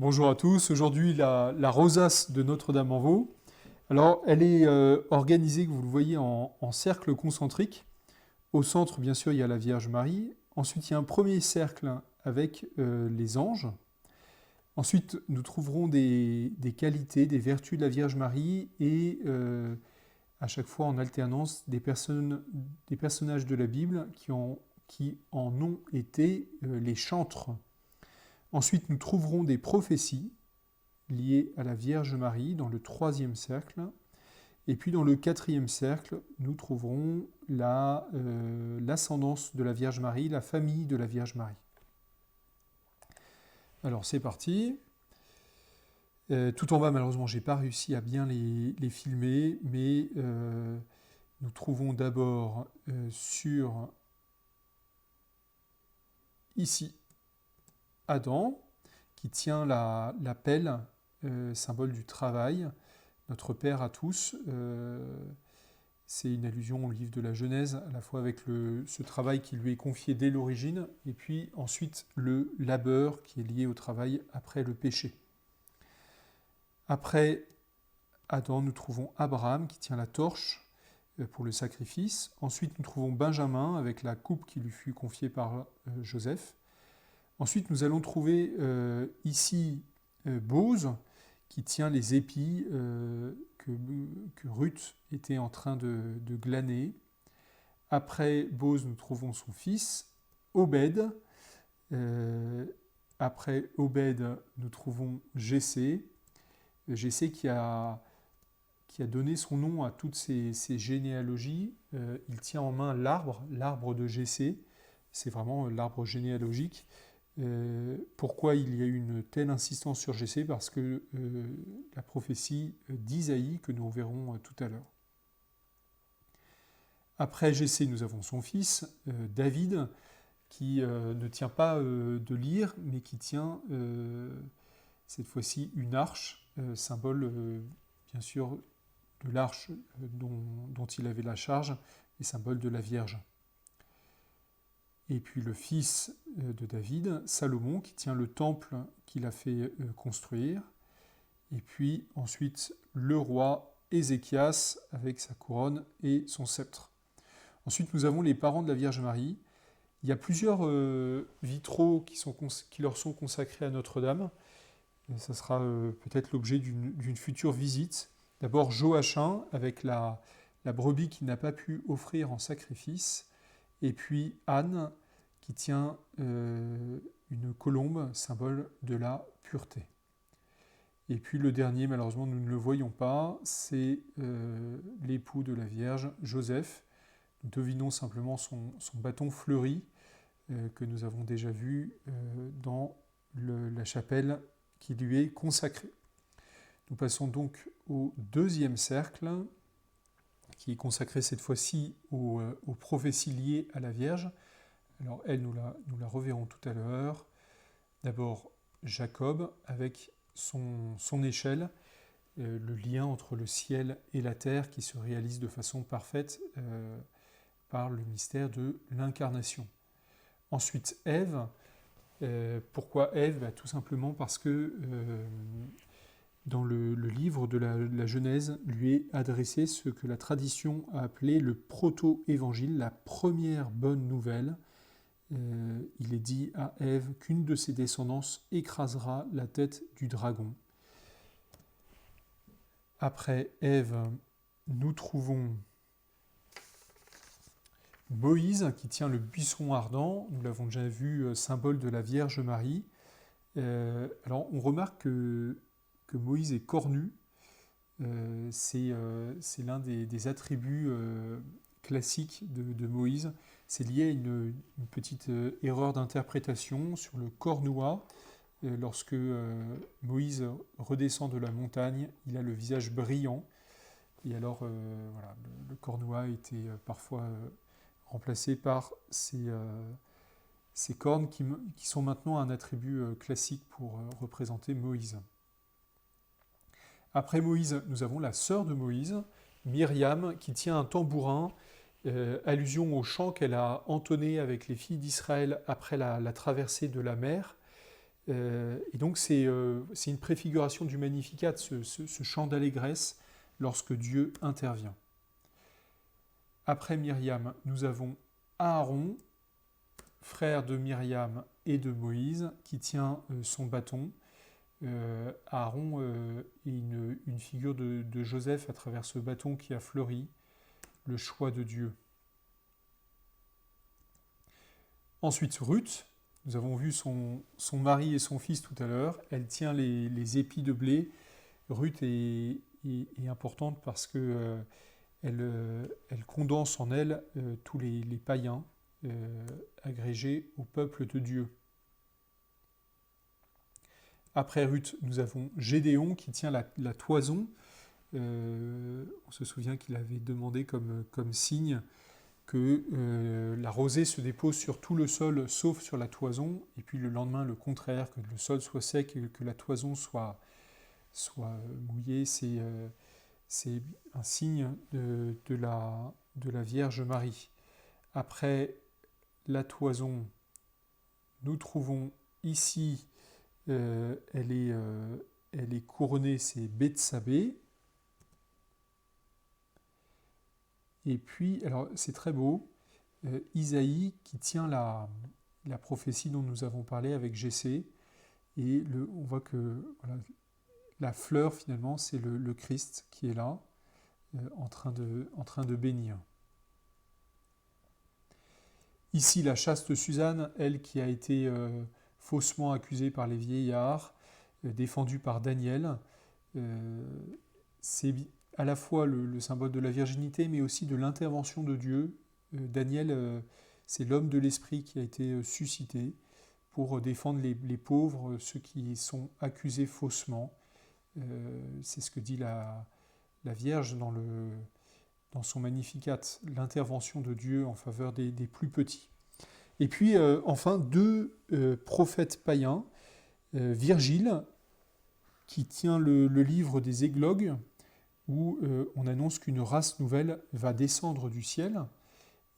Bonjour à tous. Aujourd'hui, la rosace de Notre-Dame-en-Vaux. Alors, elle est organisée, que vous le voyez, en cercle concentrique. Au centre, bien sûr, il y a la Vierge Marie. Ensuite, il y a un premier cercle avec les anges. Ensuite, nous trouverons des qualités, des vertus de la Vierge Marie et à chaque fois en alternance des personnages de la Bible qui en ont été les chantres. Ensuite, nous trouverons des prophéties liées à la Vierge Marie dans le troisième cercle. Et puis dans le quatrième cercle, nous trouverons l'ascendance de la Vierge Marie, la famille de la Vierge Marie. Alors c'est parti. Tout en bas, malheureusement, je n'ai pas réussi à bien les filmer, mais nous trouvons d'abord sur ici Adam, qui tient la pelle, symbole du travail, notre Père à tous. C'est une allusion au livre de la Genèse, à la fois avec ce travail qui lui est confié dès l'origine, et puis ensuite le labeur qui est lié au travail après le péché. Après Adam, nous trouvons Abraham qui tient la torche pour le sacrifice. Ensuite, nous trouvons Benjamin avec la coupe qui lui fut confiée par Joseph. Ensuite, nous allons trouver ici Bose qui tient les épis que Ruth était en train de glaner. Après Bose, nous trouvons son fils, Obed. Après Obed, nous trouvons Jessé. Jessé qui a donné son nom à toutes ces généalogies. Il tient en main l'arbre de Jessé. C'est vraiment l'arbre généalogique. Pourquoi il y a eu une telle insistance sur Jessé? Parce que la prophétie d'Isaïe, que nous verrons tout à l'heure. Après Jessé, nous avons son fils, David, qui ne tient pas de lyre, mais qui tient cette fois-ci une arche, symbole bien sûr de l'arche dont il avait la charge, et symbole de la Vierge. Et puis le fils de David, Salomon, qui tient le temple qu'il a fait construire. Et puis ensuite le roi Ézéchias avec sa couronne et son sceptre. Ensuite nous avons les parents de la Vierge Marie. Il y a plusieurs vitraux qui leur sont consacrés à Notre-Dame. Ça sera peut-être l'objet d'une future visite. D'abord Joachim avec la brebis qu'il n'a pas pu offrir en sacrifice. Et puis Anne qui tient une colombe, symbole de la pureté. Et puis le dernier, malheureusement nous ne le voyons pas, c'est l'époux de la Vierge, Joseph. Nous devinons simplement son bâton fleuri que nous avons déjà vu dans la chapelle qui lui est consacrée. Nous passons donc au deuxième cercle, qui est consacré cette fois-ci aux prophéties liées à la Vierge. Alors elle, nous la reverrons tout à l'heure. D'abord Jacob avec son échelle, le lien entre le ciel et la terre qui se réalise de façon parfaite par le mystère de l'incarnation. Ensuite Ève. Pourquoi Ève? Tout simplement parce que dans le livre de la Genèse, lui est adressé ce que la tradition a appelé le proto-évangile, la première bonne nouvelle. Il est dit à Ève qu'une de ses descendances écrasera la tête du dragon. Après Ève, nous trouvons Moïse qui tient le buisson ardent. Nous l'avons déjà vu, symbole de la Vierge Marie. Alors on remarque que Moïse est cornu. C'est l'un des attributs classiques de Moïse. C'est lié à une petite erreur d'interprétation sur le cornouat. Lorsque Moïse redescend de la montagne, il a le visage brillant. Et alors, voilà, le cornouat a été parfois remplacé par ces cornes qui sont maintenant un attribut classique pour représenter Moïse. Après Moïse, nous avons la sœur de Moïse, Myriam, qui tient un tambourin, allusion au chant qu'elle a entonné avec les filles d'Israël après la traversée de la mer. Et donc c'est une préfiguration du Magnificat, ce chant d'allégresse lorsque Dieu intervient. Après Myriam, nous avons Aaron, frère de Myriam et de Moïse, qui tient son bâton. Aaron est une figure de Joseph à travers ce bâton qui a fleuri, le choix de Dieu. Ensuite, Ruth, nous avons vu son mari et son fils tout à l'heure, elle tient les épis de blé. Ruth est importante parce que elle condense en elle tous les païens agrégés au peuple de Dieu. Après Ruth, nous avons Gédéon qui tient la toison. On se souvient qu'il avait demandé comme signe que la rosée se dépose sur tout le sol sauf sur la toison, et puis le lendemain le contraire, que le sol soit sec et que la toison soit mouillée. C'est un signe de la Vierge Marie. Après la toison, nous trouvons ici, elle est couronnée, c'est Bethsabée. Et puis, alors c'est très beau, Isaïe qui tient la prophétie dont nous avons parlé avec Jessé, et on voit que voilà, la fleur finalement c'est le Christ qui est là, en train de bénir. Ici la chaste Suzanne, elle qui a été faussement accusée par les vieillards, défendue par Daniel, c'est à la fois le symbole de la virginité, mais aussi de l'intervention de Dieu. Daniel, c'est l'homme de l'esprit qui a été suscité pour défendre les pauvres, ceux qui sont accusés faussement. C'est ce que dit la Vierge dans son Magnificat, l'intervention de Dieu en faveur des plus petits. Et puis, enfin, deux prophètes païens, Virgile, qui tient le livre des églogues, où on annonce qu'une race nouvelle va descendre du ciel.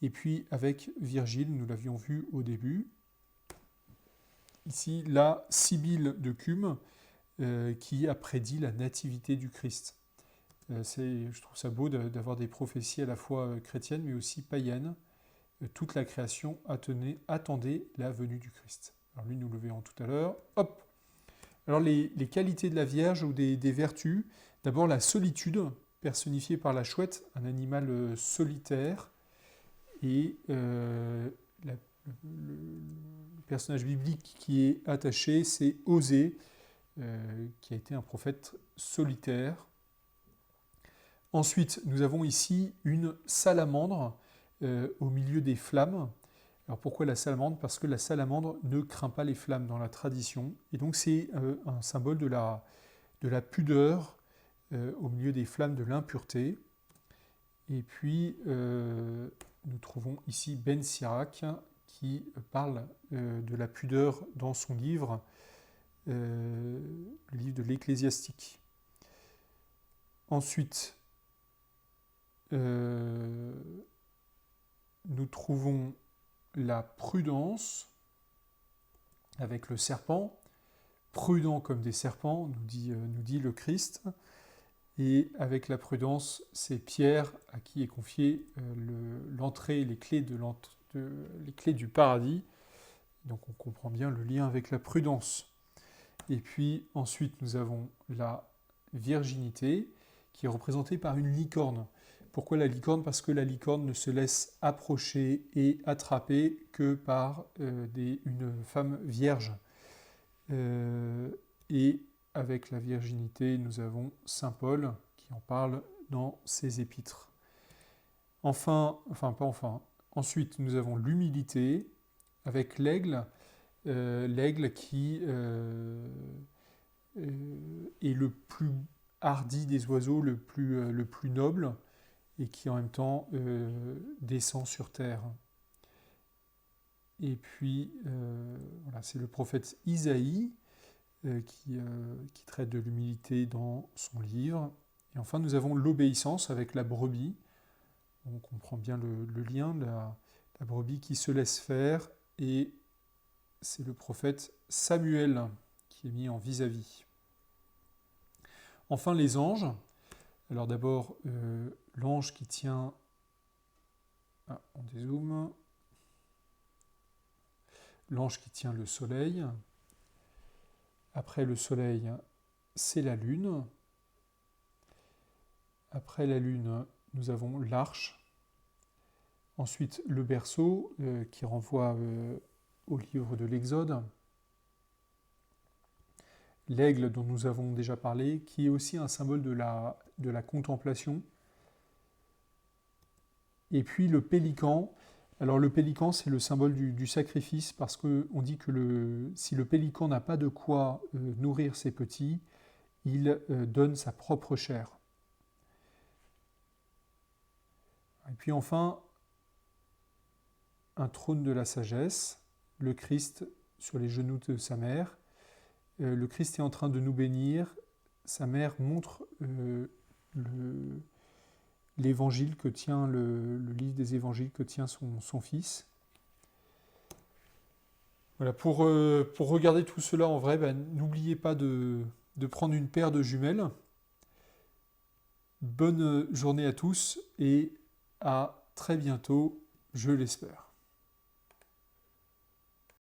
Et puis avec Virgile, nous l'avions vu au début, ici la Sibylle de Cumes, qui a prédit la nativité du Christ. Je trouve ça beau d'avoir des prophéties à la fois chrétiennes mais aussi païennes. Toute la création attendait la venue du Christ. Alors lui, nous le verrons tout à l'heure. Hop. Alors les qualités de la Vierge ou des vertus. D'abord la solitude, personnifiée par la chouette, un animal solitaire. Et le personnage biblique qui est attaché, c'est Osée, qui a été un prophète solitaire. Ensuite, nous avons ici une salamandre au milieu des flammes. Alors pourquoi la salamandre ? Parce que la salamandre ne craint pas les flammes dans la tradition. Et donc c'est un symbole de la pudeur au milieu des flammes de l'impureté. Et puis nous trouvons ici Ben Sirac qui parle de la pudeur dans son livre, le livre de l'Ecclésiastique. Ensuite, nous trouvons la prudence avec le serpent, prudent comme des serpents, nous dit le Christ. Et avec la prudence, c'est Pierre à qui est confiée l'entrée, les clés du paradis. Donc on comprend bien le lien avec la prudence. Et puis ensuite, nous avons la virginité qui est représentée par une licorne. Pourquoi la licorne ? Parce que la licorne ne se laisse approcher et attraper que par une femme vierge. Et avec la virginité, nous avons saint Paul qui en parle dans ses épîtres. Ensuite, nous avons l'humilité avec l'aigle, l'aigle qui est le plus hardi des oiseaux, le plus noble, et qui en même temps descend sur terre. Et puis, c'est le prophète Isaïe qui traite de l'humilité dans son livre. Et enfin, nous avons l'obéissance avec la brebis. On comprend bien le lien, la brebis qui se laisse faire et c'est le prophète Samuel qui est mis en vis-à-vis. Enfin, les anges. Alors d'abord, l'ange qui tient... Ah, on dézoome. L'ange qui tient le soleil. Après le soleil, c'est la lune. Après la lune, nous avons l'arche. Ensuite, le berceau, qui renvoie au livre de l'Exode. L'aigle dont nous avons déjà parlé, qui est aussi un symbole de la contemplation. Et puis le pélican. Alors le pélican, c'est le symbole du sacrifice, parce qu'on dit que si le pélican n'a pas de quoi nourrir ses petits, il donne sa propre chair. Et puis enfin, un trône de la sagesse, le Christ sur les genoux de sa mère. Le Christ est en train de nous bénir. Sa mère montre l'évangile que tient, le livre des évangiles que tient son fils. Voilà, pour regarder tout cela en vrai, n'oubliez pas de prendre une paire de jumelles. Bonne journée à tous et à très bientôt, je l'espère.